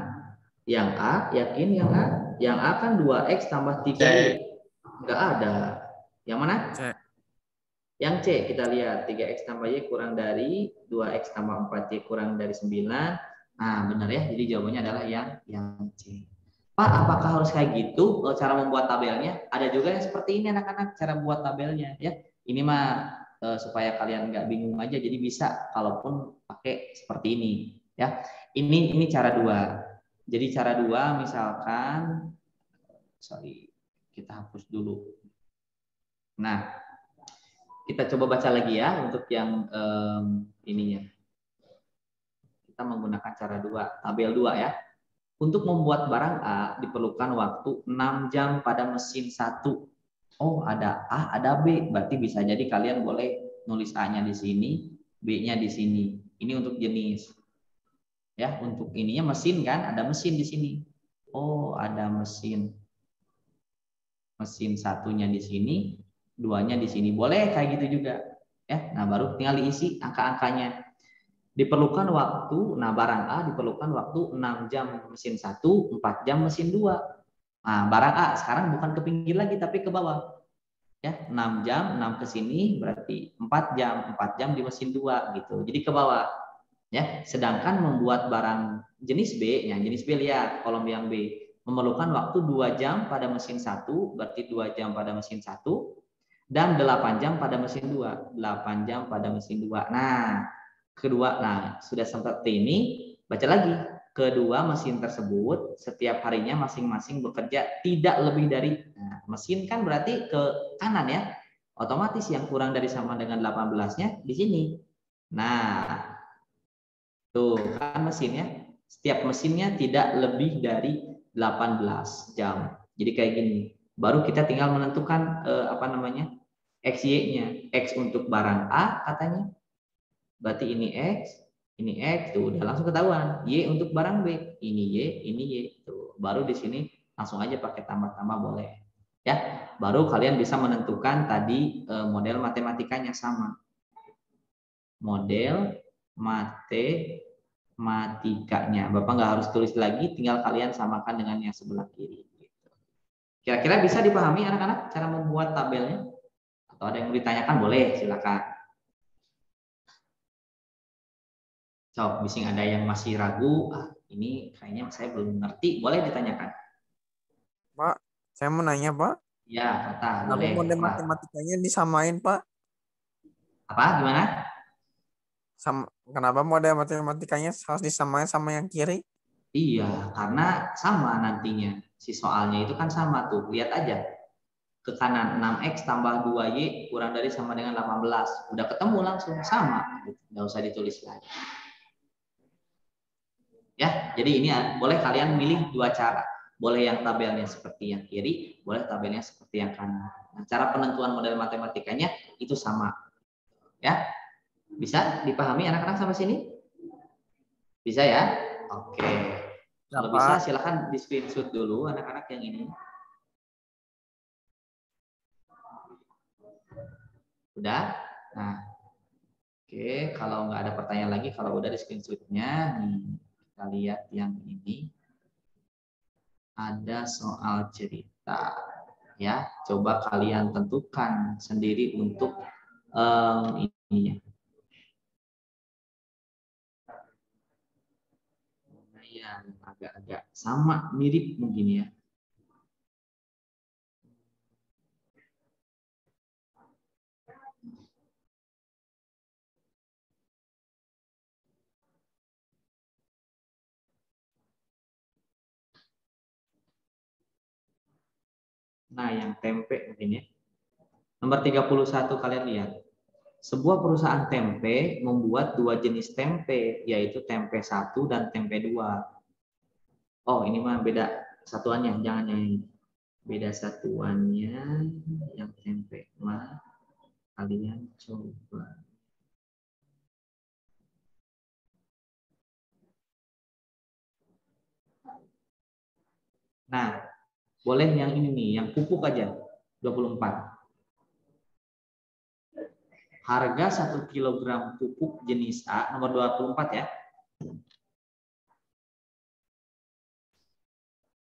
Yang A, yakin yang A? Yang A kan 2X tambah 3Y. Nggak ada. Yang mana? C. Yang C, kita lihat 3X tambah Y kurang dari 2X tambah 4Y kurang dari 9. Nah, benar ya. Jadi jawabannya adalah yang C. Pak, apakah harus kayak gitu cara membuat tabelnya? Ada juga yang seperti ini anak-anak cara buat tabelnya ya. Ini mah supaya kalian nggak bingung aja, jadi bisa kalaupun pakai seperti ini ya. Ini cara 2. Jadi cara 2 misalkan, sorry, kita hapus dulu. Nah, kita coba baca lagi ya untuk yang ininya. Kita menggunakan cara 2, tabel 2 ya. Untuk membuat barang A diperlukan waktu 6 jam pada mesin 1. Oh, ada A, ada B. Berarti bisa jadi kalian boleh nulis A-nya di sini, B-nya di sini. Ini untuk jenis. Ya, untuk ininya mesin kan, ada mesin di sini. Oh, ada mesin. Mesin satunya di sini, 2-nya di sini. Boleh kayak gitu juga. Ya, nah baru tinggal diisi angka-angkanya. Diperlukan waktu, nah barang A diperlukan waktu 6 jam mesin 1, 4 jam mesin 2. Nah, barang A sekarang bukan ke pinggir lagi tapi ke bawah. Ya, 6 jam, 6 ke sini berarti 4 jam di mesin 2 gitu. Jadi ke bawah. Ya, sedangkan membuat barang jenis B, yang jenis B lihat kolom yang B, memerlukan waktu 2 jam pada mesin 1, berarti 2 jam pada mesin 1 dan 8 jam pada mesin 2. 8 jam pada mesin 2. Nah, kedua, nah sudah seperti ini, baca lagi. Kedua mesin tersebut setiap harinya masing-masing bekerja tidak lebih dari, nah, mesin kan berarti ke kanan ya, otomatis yang kurang dari sama dengan 18-nya di sini. Nah, tuh kan mesinnya, setiap mesinnya tidak lebih dari 18 jam. Jadi kayak gini. Baru kita tinggal menentukan XY-nya. X untuk barang A katanya. Berarti ini X, tuh udah langsung ketahuan. Y untuk barang B, ini Y, tuh. Baru di sini langsung aja pakai tambah-tambah boleh. Ya, baru kalian bisa menentukan tadi model matematikanya sama. Model matematikanya. Bapak nggak harus tulis lagi, tinggal kalian samakan dengan yang sebelah kiri. Kira-kira bisa dipahami anak-anak cara membuat tabelnya? Atau ada yang mau ditanyakan boleh, silakan. So, bising ada yang masih ragu, ini kayaknya saya belum ngerti, boleh ditanyakan. Pak, saya mau nanya, Pak. Ya, kata boleh. Kenapa model matematikanya disamain, Pak? Apa? Gimana? Kenapa model matematikanya harus disamain sama yang kiri? Iya, karena sama nantinya. Si soalnya itu kan sama tuh, lihat aja. Ke kanan 6X tambah 2Y kurang dari sama dengan 18. Udah ketemu langsung, sama. Nggak usah ditulis lagi. Ya, jadi ini boleh kalian milih 2 cara. Boleh yang tabelnya seperti yang kiri, boleh tabelnya seperti yang kanan. Nah, cara penentuan model matematikanya itu sama. Ya, bisa dipahami anak-anak sampai sini? Bisa ya? Oke. Kalau bisa silahkan di screenshot dulu anak-anak yang ini. Udah? Nah, oke. Kalau nggak ada pertanyaan lagi, kalau udah di screenshotnya, nih kita lihat yang ini. Ada soal cerita, ya. Coba kalian tentukan sendiri untuk ininya. ya agak-agak sama mirip mungkin ya. Nah, yang tempe mungkin ya. Nomor 31 kalian lihat. Sebuah perusahaan tempe membuat dua jenis tempe, yaitu tempe 1 dan tempe 2. Oh, ini mah beda satuannya, jangan yang ini. Beda satuannya yang tempe mah kalian coba. Nah, boleh yang ini nih, yang pupuk aja 24. Harga 1 kg pupuk jenis A, nomor 24 ya.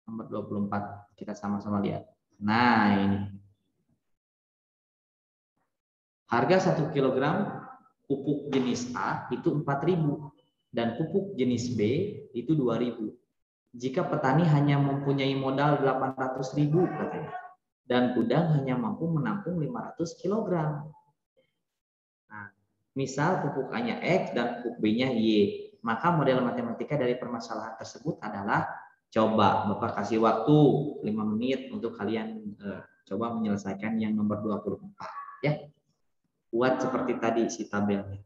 Nomor 24, kita sama-sama lihat. Nah, ini. Harga 1 kg pupuk jenis A itu 4.000 dan pupuk jenis B itu 2.000. Jika petani hanya mempunyai modal 800.000 katanya dan gudang hanya mampu menampung 500 kg. Nah, misal pupuk A-nya X dan pupuk B-nya Y, maka model matematika dari permasalahan tersebut adalah coba Bapak kasih waktu 5 menit untuk kalian coba menyelesaikan yang nomor 24 ya. Buat seperti tadi si tabelnya.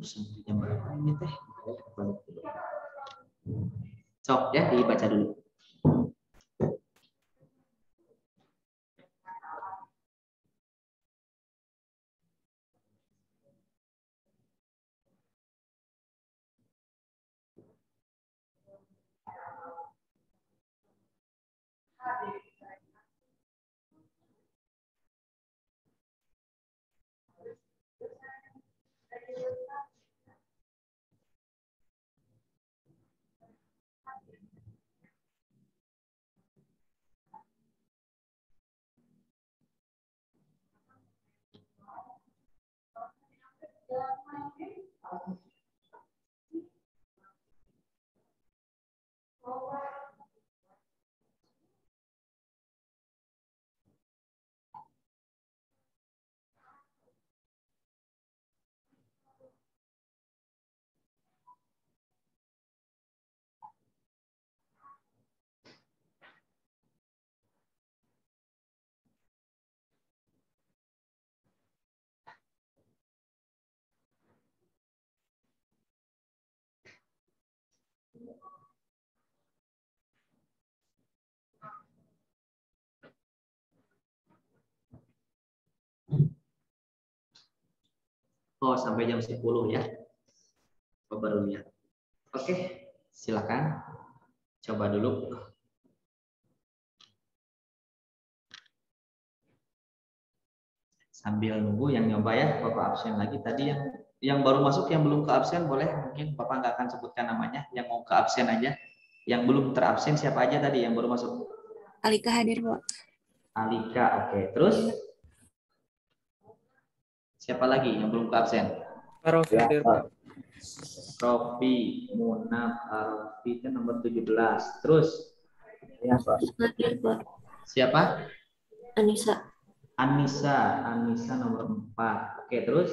Sampai jam berapa ini teh? Sok ya dibaca dulu. Oh, sampai jam 10 ya. Oh, baru lihat. Oke, silakan. Coba dulu. Sambil nunggu yang nyoba ya, Bapak absen lagi. Tadi yang baru masuk, yang belum ke absen, boleh mungkin Bapak nggak akan sebutkan namanya. Yang mau ke absen aja. Yang belum terabsen siapa aja tadi yang baru masuk? Alika hadir, Pak. Alika, oke. Terus? Siapa lagi yang belum ke absen? Rofi hadir, Pak. Rofi, Munaf, Rofi itu nomor 17. Terus? Ya, Pak. Hadir, Pak. Siapa? Anissa. Anissa nomor 4. Oke, terus?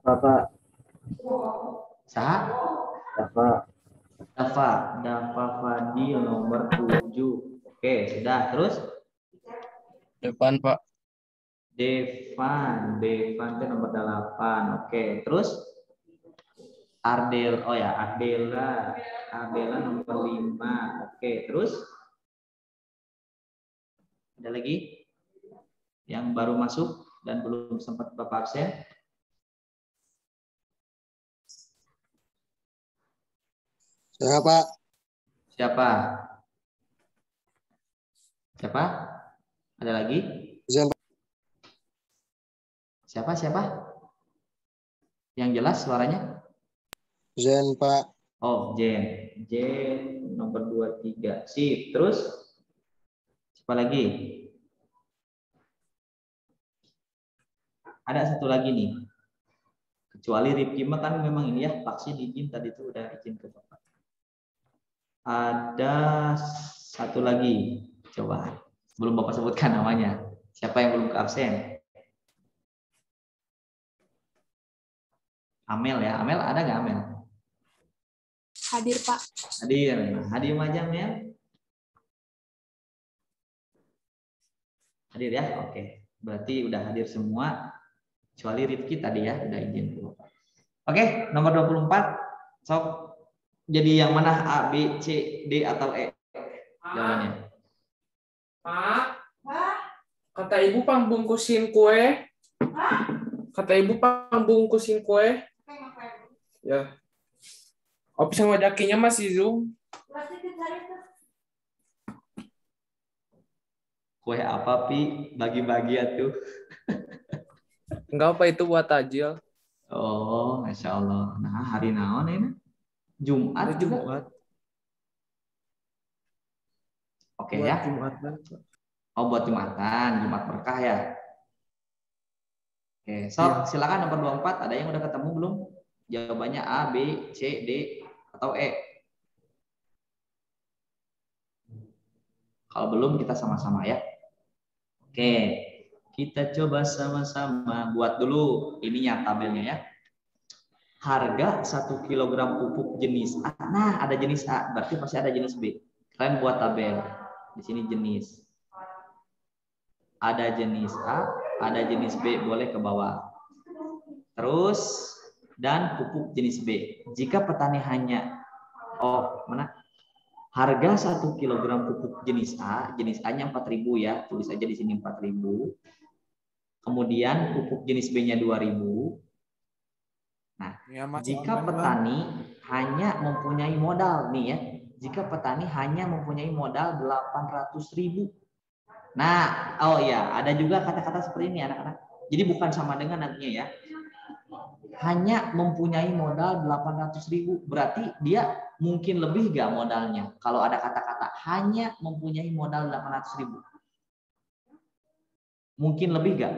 Bapak. Sah? Dava Fadil nomor 7. Oke, sudah. Terus? Depan, Pak. Devan itu nomor 8. Oke, terus? Ardela nomor 5. Oke, terus? Ada lagi? Yang baru masuk dan belum sempat Bapak absen? Saya, Pak. Siapa? Ada lagi? Zen. Siapa? Yang jelas suaranya? Zen, Pak. Oh, Jen nomor 23. Sip. Terus? Siapa lagi? Ada satu lagi nih. Kecuali Rifki mah kan memang ini ya, vaksin izin tadi itu udah izin ke Bapak. Ada satu lagi. Coba. Belum Bapak sebutkan namanya. Siapa yang belum ke absen? Amel ya. Amel ada nggak Amel? Hadir, Pak. Hadir. Hadir aja Mel. Hadir ya. Oke. Berarti udah hadir semua. Kecuali Rifki tadi ya, udah izin ke Bapak. Oke, nomor 24. Sok. Jadi yang mana A, B, C, D atau E? Jawabannya. Pak, kata ibu pangbungkusin kue. Kata ibu pangbungkusin kue. Ya. Opsi sama dakinya masih Zoom. Kue apa, Pi? Bagi-bagi atuh. Enggak apa itu buat tajil. Oh, Masya Allah. Nah, hari naon ini? Jumat juga. Jumat. Oke Buat ya. Jumatan. Oh, buat Jumatan. Jumat berkah ya. Oke, so silakan nomor 24. Ada yang udah ketemu belum? Jawabannya A, B, C, D, atau E. Kalau belum, kita sama-sama ya. Oke, kita coba sama-sama buat dulu ininya tabelnya ya. Harga 1 kg pupuk jenis A. Nah, ada jenis A, berarti pasti ada jenis B. Kalian buat tabel. Di sini jenis. Ada jenis A, ada jenis B, boleh ke bawah. Terus, dan pupuk jenis B. Jika petani hanya, harga 1 kg pupuk jenis A-nya 4.000 ya, tulis aja di sini 4.000. Kemudian pupuk jenis B-nya 2.000. Nah, Ya, jika petani hanya mempunyai modal nih ya, jika petani hanya mempunyai modal 800.000. Nah, oh ya, ada juga kata-kata seperti ini anak-anak. Jadi bukan sama dengan nantinya ya. Hanya mempunyai modal 800.000, berarti dia mungkin lebih gak modalnya? Kalau ada kata-kata hanya mempunyai modal 800.000. Mungkin lebih gak?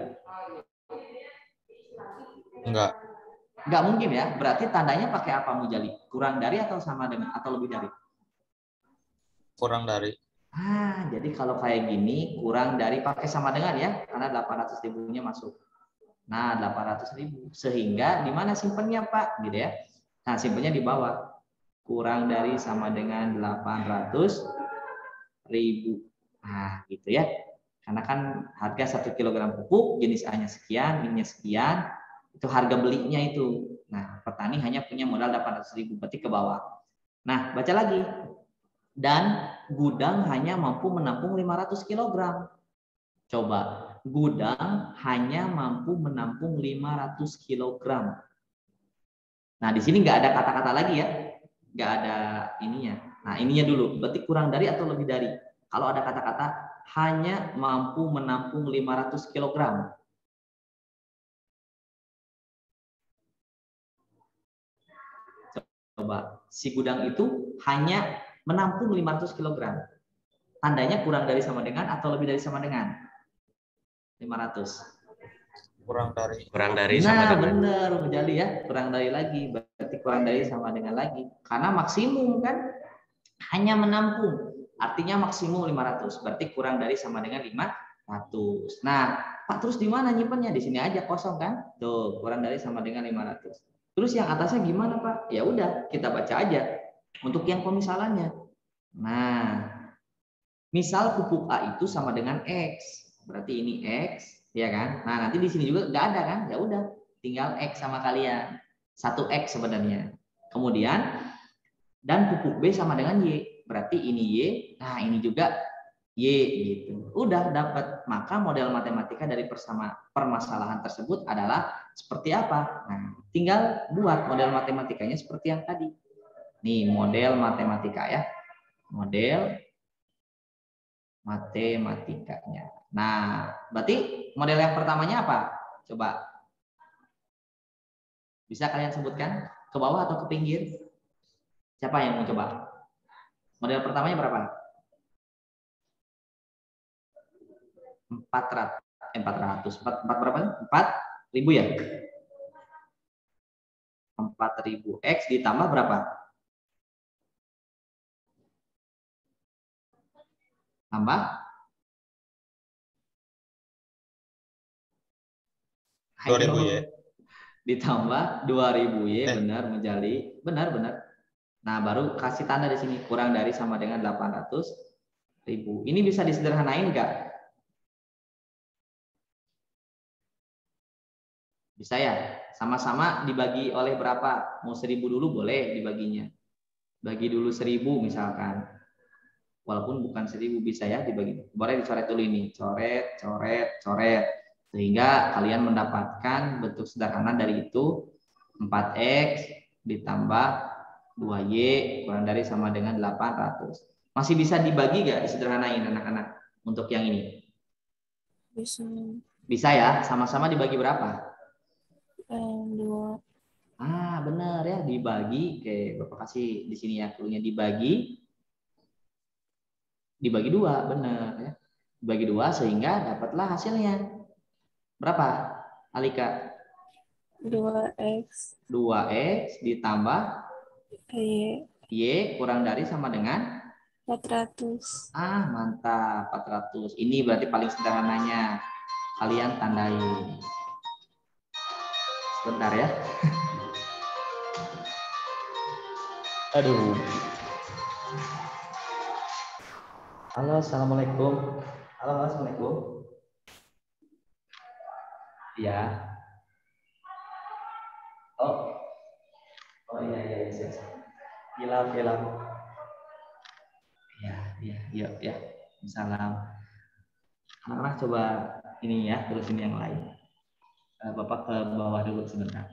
Enggak. Nggak mungkin ya, berarti tandanya pakai apa Mujali? Kurang dari atau sama dengan atau lebih dari? Kurang dari. Jadi kalau kayak gini kurang dari pakai sama dengan ya, karena 800.000-nya masuk. Nah, 800.000 sehingga di mana simpennya Pak, gitu ya? Nah, simpennya di bawah. Kurang dari sama dengan 800.000. Nah, gitu ya. Karena kan harga 1 kg pupuk jenis A-nya sekian, B-nya sekian. Itu harga belinya itu. Nah, petani hanya punya modal 800.000, berarti ke bawah. Nah, baca lagi. Dan gudang hanya mampu menampung 500 kg. Coba, gudang hanya mampu menampung 500 kg. Nah, di sini nggak ada kata-kata lagi ya. Nggak ada ininya. Nah, ininya dulu. Berarti kurang dari atau lebih dari? Kalau ada kata-kata hanya mampu menampung 500 kg. Coba, si gudang itu hanya menampung 500 kg. Tandanya kurang dari sama dengan atau lebih dari sama dengan? 500. Kurang dari sama Nah, dengan. benar, Mujali ya. Kurang dari lagi. Berarti kurang dari sama dengan lagi. Karena maksimum kan hanya menampung. Artinya maksimum 500. Berarti kurang dari sama dengan 500. Nah, Pak terus di mana nyimpannya? Di sini aja kosong kan? Tuh, kurang dari sama dengan 500. Terus yang atasnya gimana Pak? Ya udah, kita baca aja untuk yang pemisalannya. Nah, misal pupuk A itu sama dengan X, berarti ini X, ya kan? Nah, nanti di sini juga nggak ada kan? Ya udah, tinggal X sama kalian. 1X sebenarnya. Kemudian, dan pupuk B sama dengan Y, berarti ini Y, nah ini juga Y gitu. Udah dapat. Maka model matematika dari permasalahan tersebut adalah seperti apa? Nah, tinggal buat model matematikanya seperti yang tadi. Nih, model matematika ya. Model matematikanya. Nah, berarti model yang pertamanya apa? Coba. Bisa kalian sebutkan? Ke bawah atau ke pinggir? Siapa yang mau coba? Model pertamanya berapa? 4 berapa? 4.000 ya? 4.000 X ditambah berapa? Tambah? Ayo. 2.000 ya. Ditambah 2.000 Y, benar menjadi benar. Nah, baru kasih tanda di sini kurang dari sama dengan 800.000. Ini bisa disederhanain enggak? Bisa ya? Sama-sama dibagi oleh berapa? Mau 1.000 dulu boleh dibaginya. Bagi dulu 1.000 misalkan. Walaupun bukan 1.000 bisa ya dibagi. Boleh dicoret dulu ini. Coret. Sehingga kalian mendapatkan bentuk sederhana dari itu 4X ditambah 2Y kurang dari sama dengan 800. Masih bisa dibagi nggak disederhanain anak-anak untuk yang ini? Bisa. Bisa ya? Sama-sama dibagi berapa? 2. Benar ya, dibagi. Oke, Bapak kasih di sini ya cluenya dibagi 2, benar ya. Dibagi 2 sehingga dapatlah hasilnya. Berapa, Alika? 2X. 2X ditambah Y kurang dari sama dengan 400. Mantap, 400. Ini berarti paling sederhananya. Kalian tandai. Sebentar ya. Aduh. Halo, assalamualaikum. Ya. Oh iya. Hilaf. Ya. Salam. Anak-anak coba ini ya, terus ini yang lain. Bapak ke bawah dulu sebentar.